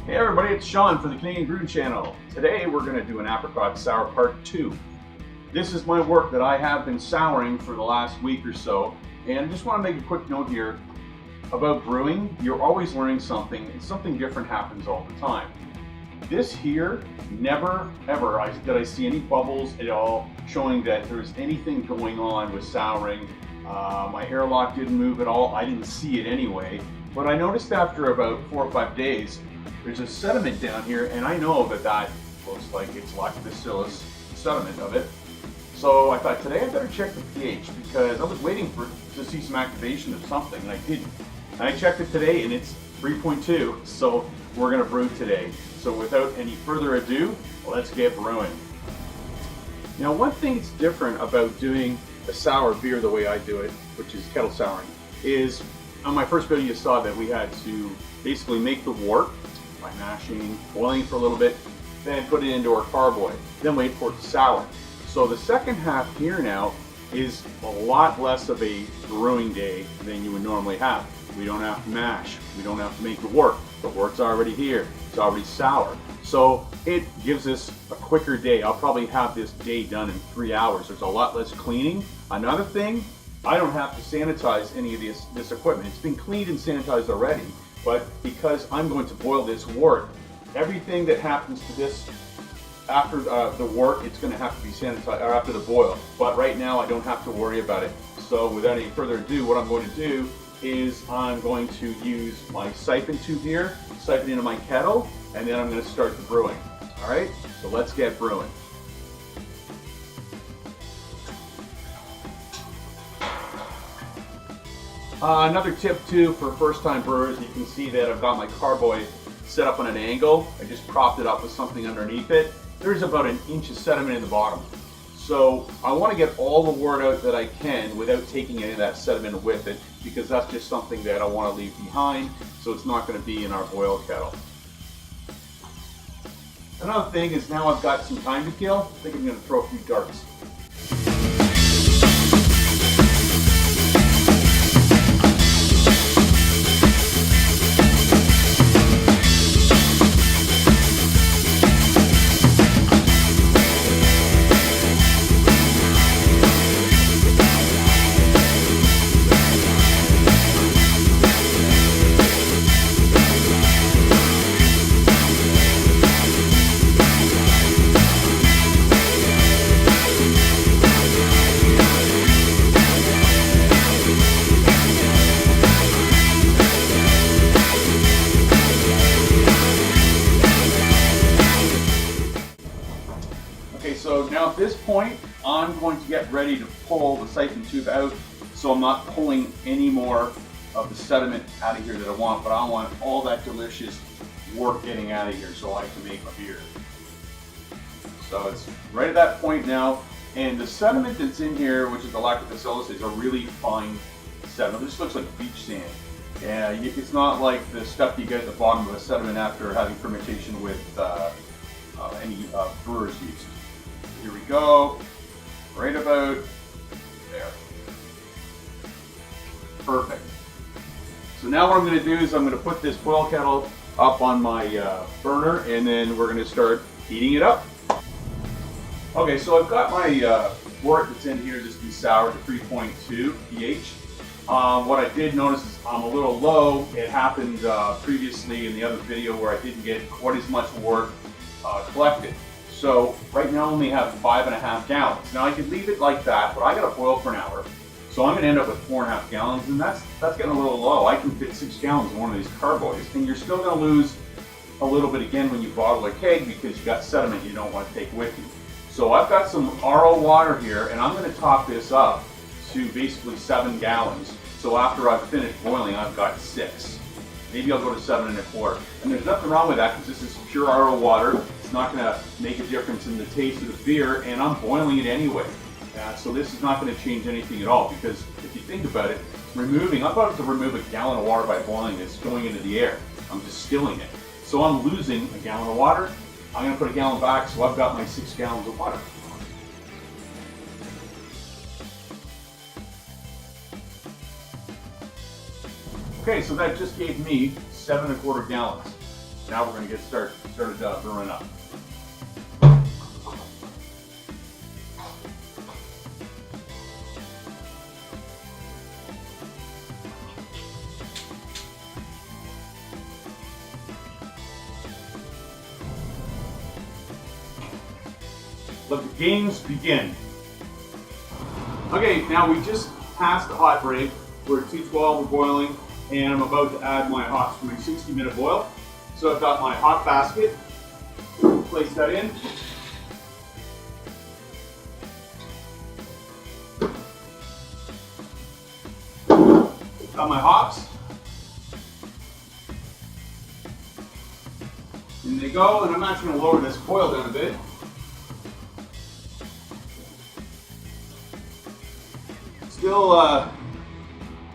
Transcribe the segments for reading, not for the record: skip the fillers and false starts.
Hey everybody, it's Sean for the Canadian Brewing channel. Today we're going to do an apricot sour part 2. This is my work that I have been souring for the last week or so, and I just want to make a quick note here about brewing. You're always learning something, and something different happens all the time. This here, never ever did I see any bubbles at all showing that there's anything going on with souring. My airlock didn't move at all. I didn't see it anyway, but I noticed after about 4 or 5 days there's a sediment down here, and I know that looks like it's lactobacillus sediment of it. So I thought today I better check the pH because I was waiting to see some activation of something, and I didn't. And I checked it today and it's 3.2, so we're gonna brew today. So without any further ado, let's get brewing. Now, one thing that's different about doing a sour beer the way I do it, which is kettle souring, is on my first video you saw that we had to basically make the wort by mashing, boiling for a little bit, then put it into our carboy, then wait for it to sour. So the second half here now is a lot less of a brewing day than you would normally have. We don't have to mash, we don't have to make the wort. The wort's already here, it's already sour. So it gives us a quicker day. I'll probably have this day done in 3 hours. There's a lot less cleaning. Another thing, I don't have to sanitize any of this equipment. It's been cleaned and sanitized already, but because I'm going to boil this wort, everything that happens to this after the wort, it's going to have to be sanitized, or after the boil. But right now I don't have to worry about it. So without any further ado, what I'm going to do is I'm going to use my siphon tube here, siphon into my kettle, and then I'm going to start the brewing. All right, so let's get brewing. Another tip too for first-time brewers, you can see that I've got my carboy set up on an angle. I just propped it up with something underneath it. There's about 1 inch of sediment in the bottom. So I want to get all the wort out that I can without taking any of that sediment with it, because that's just something that I want to leave behind, so it's not going to be in our boil kettle. Another thing is, now I've got some time to kill, I think I'm going to throw a few darts. So now at this point, I'm going to get ready to pull the siphon tube out, so I'm not pulling any more of the sediment out of here that I want, but I want all that delicious wort getting out of here so I can make my beer. So it's right at that point now, and the sediment that's in here, which is the lactobacillus, is a really fine sediment. This looks like beach sand. Yeah, it's not like the stuff you get at the bottom of a sediment after having fermentation with any brewer's yeast. Here we go, right about there. Perfect. So now what I'm going to do is I'm going to put this boil kettle up on my burner, and then we're going to start heating it up. Okay, so I've got my wort that's in here just been soured to 3.2 pH. What I did notice is I'm a little low. It happened previously in the other video where I didn't get quite as much wort collected. So right now I only have 5.5 gallons. Now I could leave it like that, but I got to boil for an hour. So I'm going to end up with 4.5 gallons, and that's getting a little low. I can fit 6 gallons in one of these carboys, and you're still going to lose a little bit again when you bottle a keg because you got sediment you don't want to take with you. So I've got some RO water here, and I'm going to top this up to basically 7 gallons. So after I've finished boiling, I've got 6. Maybe I'll go to 7.25. And there's nothing wrong with that because this is pure RO water. It's not going to make a difference in the taste of the beer, and I'm boiling it anyway. So this is not going to change anything at all, because if you think about it, I'm about to remove a gallon of water by boiling this, going into the air. I'm distilling it. So I'm losing a gallon of water. I'm going to put a gallon back, so I've got my 6 gallons of water. Okay, so that just gave me 7.25 gallons. Now we're going to get started brewing up. Let the games begin. Okay, now we just passed the hot break. We're at 212, we're boiling, and I'm about to add my hops for my 60-minute boil. So I've got my hot basket, place that in. Got my hops. In they go, and I'm actually going to lower this boil down a bit. Still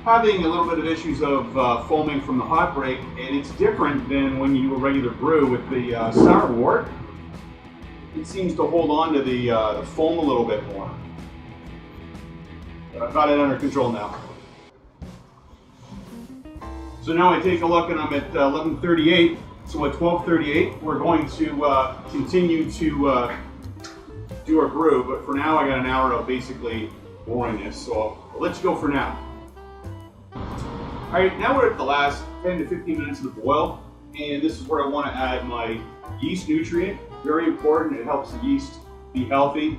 having a little bit of issues of foaming from the hot break, and it's different than when you do a regular brew with the sour wort. It seems to hold on to the foam a little bit more. But I've got it under control now. So now I take a look and I'm at 11:38. So at 12:38 we're going to continue to do our brew, but for now I got an hour of basically boring this, so I'll let you go for now. Alright, now we're at the last 10 to 15 minutes of the boil, and this is where I want to add my yeast nutrient. Very important, it helps the yeast be healthy.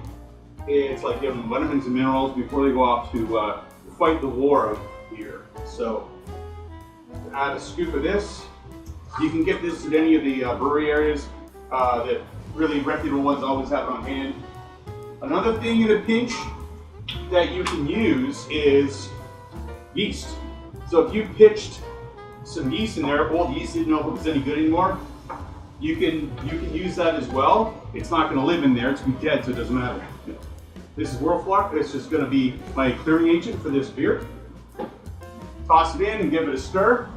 It's like giving them vitamins and minerals before they go off to fight the war of here. So, add a scoop of this. You can get this at any of the brewery areas. The really reputable ones always have it on hand. Another thing in a pinch that you can use is yeast. So if you pitched some yeast in there, old yeast, didn't know if it was any good anymore, you can use that as well. It's not going to live in there, it's going to be dead, so it doesn't matter. This is Whirlflock. This is going to be my clearing agent for this beer. Toss it in and give it a stir.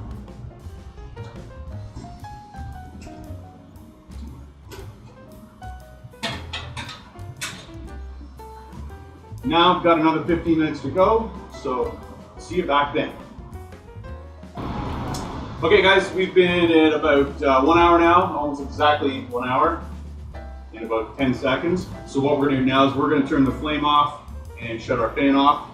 Now I've got another 15 minutes to go, so see you back then. Okay guys, we've been at about 1 hour now, almost exactly 1 hour, in about 10 seconds. So what we're going to do now is we're going to turn the flame off and shut our fan off.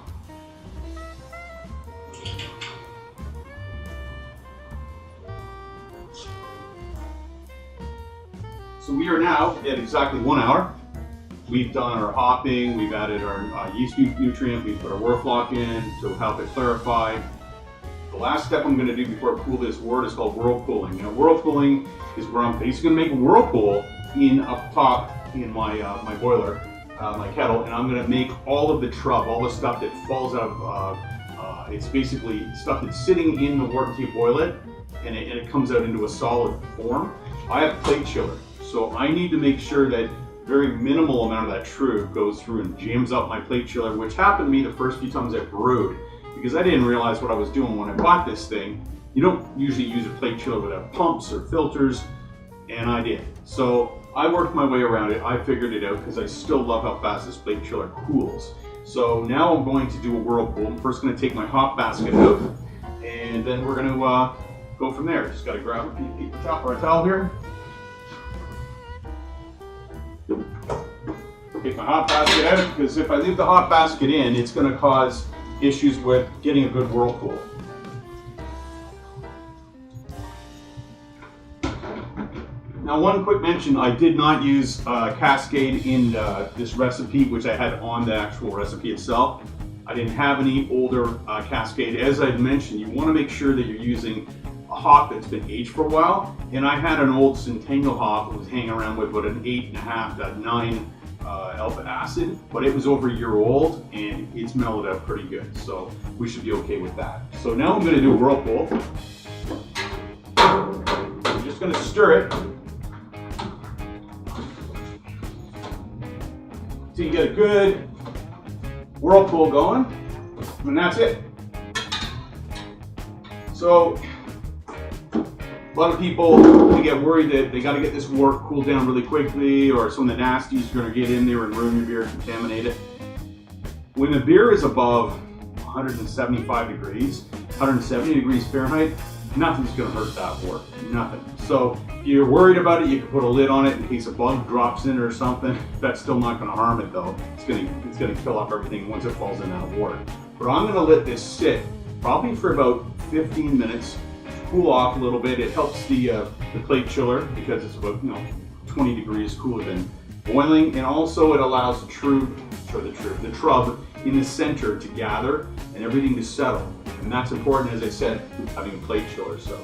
So we are now at exactly 1 hour. We've done our hopping, we've added our yeast nutrient, we've put our Whirlflock in to help it clarify. The last step I'm going to do before I cool this wort is called whirlpooling. Now whirlpooling is where I'm basically going to make a whirlpool up top in my boiler, my kettle, and I'm going to make all of the trub, all the stuff that falls out of, it's basically stuff that's sitting in the wort until you boil it, and it comes out into a solid form. I have a plate chiller, so I need to make sure that very minimal amount of that trub goes through and jams up my plate chiller, which happened to me the first few times I brewed, because I didn't realize what I was doing when I bought this thing. You don't usually use a plate chiller without pumps or filters, and I did. So I worked my way around it. I figured it out because I still love how fast this plate chiller cools. So now I'm going to do a whirlpool. I'm first going to take my hop basket out, and then we're going to go from there. Just got to grab a paper towel or a towel here. Take my hot basket out, because if I leave the hot basket in, it's going to cause issues with getting a good whirlpool. Now one quick mention, I did not use Cascade in this recipe, which I had on the actual recipe itself. I didn't have any older Cascade. As I've mentioned, you want to make sure that you're using a hop that's been aged for a while. And I had an old Centennial hop that was hanging around with about an 8.5 to 9 alpha acid, but it was over a year old and it's mellowed out pretty good, so we should be okay with that. So now I'm going to do a whirlpool. I'm just going to stir it so you get a good whirlpool going, and that's it. So a lot of people, they get worried that they got to get this wort cooled down really quickly, or some of the nasties are going to get in there and ruin your beer, contaminate it. When the beer is above 175 degrees, 170 degrees Fahrenheit, nothing's gonna hurt that wort, nothing. So if you're worried about it, you can put a lid on it in case a bug drops in or something. That's still not gonna harm it though. It's gonna kill off everything once it falls in that wort. But I'm gonna let this sit probably for about 15 minutes, cool off a little bit. It helps the plate chiller because it's about 20 degrees cooler than boiling, and also it allows the trub in the center to gather and everything to settle. And that's important, as I said, having a plate chiller. So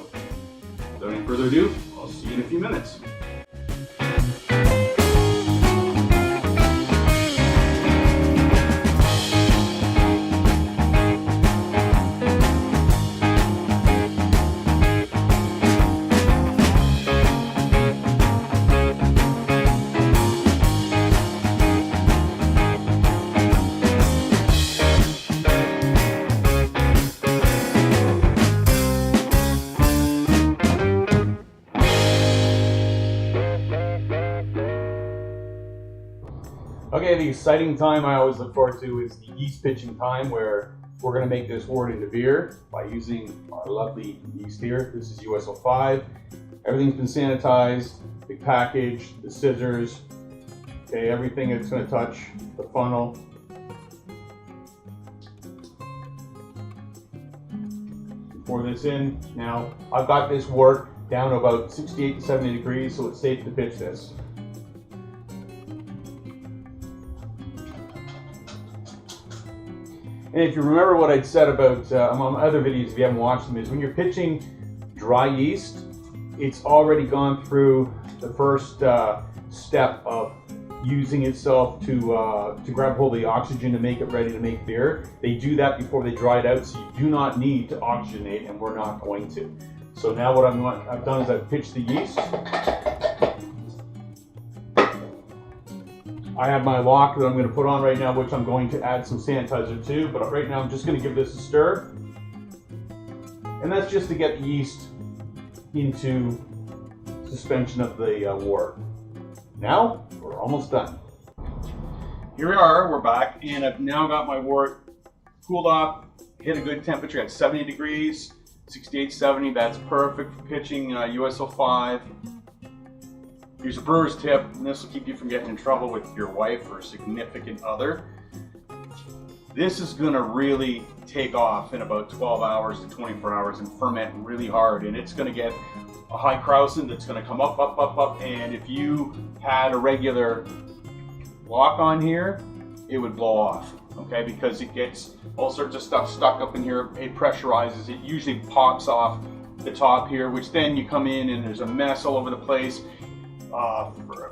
without any further ado, I'll see you in a few minutes. Okay, the exciting time I always look forward to is the yeast pitching time, where we're going to make this wort into beer by using our lovely yeast here. This is US-05. Everything's been sanitized, the package, the scissors, okay, everything it's going to touch, the funnel. Pour this in. Now, I've got this wort down to about 68 to 70 degrees, so it's safe to pitch this. And if you remember what I'd said about among other videos, if you haven't watched them, is when you're pitching dry yeast, it's already gone through the first step of using itself to grab hold of the oxygen to make it ready to make beer. They do that before they dry it out, so you do not need to oxygenate, and we're not going to. So now what I've done is I've pitched the yeast. I have my lock that I'm going to put on right now, which I'm going to add some sanitizer to, but right now I'm just going to give this a stir. And that's just to get the yeast into suspension of the wort. Now, we're almost done. Here we are, we're back, and I've now got my wort cooled off, hit a good temperature at 70 degrees, 68, 70, that's perfect for pitching US-05. Here's a brewer's tip, and this will keep you from getting in trouble with your wife or significant other. This is going to really take off in about 12 hours to 24 hours and ferment really hard, and it's going to get a high krausen that's going to come up, and if you had a regular lock on here, it would blow off, okay, because it gets all sorts of stuff stuck up in here. It pressurizes, it usually pops off the top here, which then you come in and there's a mess all over the place.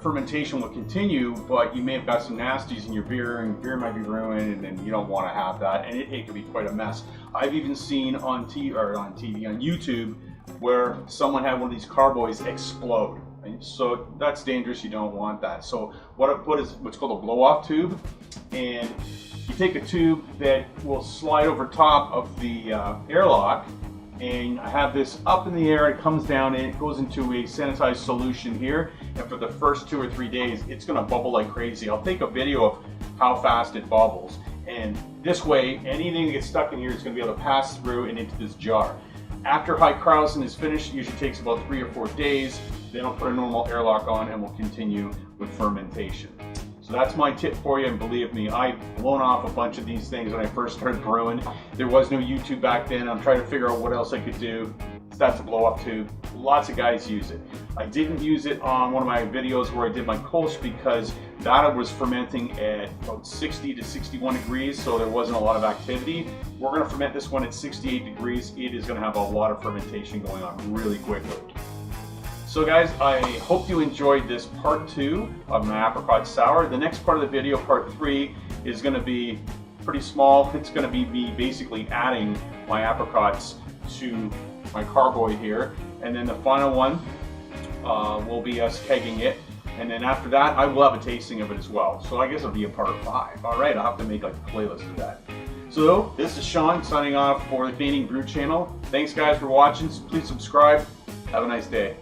Fermentation will continue, but you may have got some nasties in your beer, and beer might be ruined, and then you don't want to have that, and it can be quite a mess. I've even seen on YouTube, where someone had one of these carboys explode. Right? So that's dangerous, you don't want that. So what I put is what's called a blow-off tube, and you take a tube that will slide over top of the airlock, and I have this up in the air, it comes down and it goes into a sanitized solution here, and for the first 2 or 3 days it's going to bubble like crazy. I'll take a video of how fast it bubbles, and this way anything that gets stuck in here is going to be able to pass through and into this jar. After high krausen is finished, it usually takes about 3 or 4 days, then I'll put a normal airlock on and we'll continue with fermentation. So that's my tip for you, and believe me, I've blown off a bunch of these things when I first started brewing. There was no YouTube back then. I'm trying to figure out what else I could do. So that's a blow-up tube. Lots of guys use it. I didn't use it on one of my videos where I did my Kolsch because that was fermenting at about 60 to 61 degrees, so there wasn't a lot of activity. We're going to ferment this one at 68 degrees. It is going to have a lot of fermentation going on really quickly. So guys, I hope you enjoyed this part 2 of my apricot sour. The next part of the video, part 3, is going to be pretty small. It's going to be me basically adding my apricots to my carboy here. And then the final one will be us kegging it. And then after that, I will have a tasting of it as well. So I guess it'll be a part 5. All right, I'll have to make like a playlist of that. So this is Sean signing off for the Brewing channel. Thanks guys for watching. Please subscribe. Have a nice day.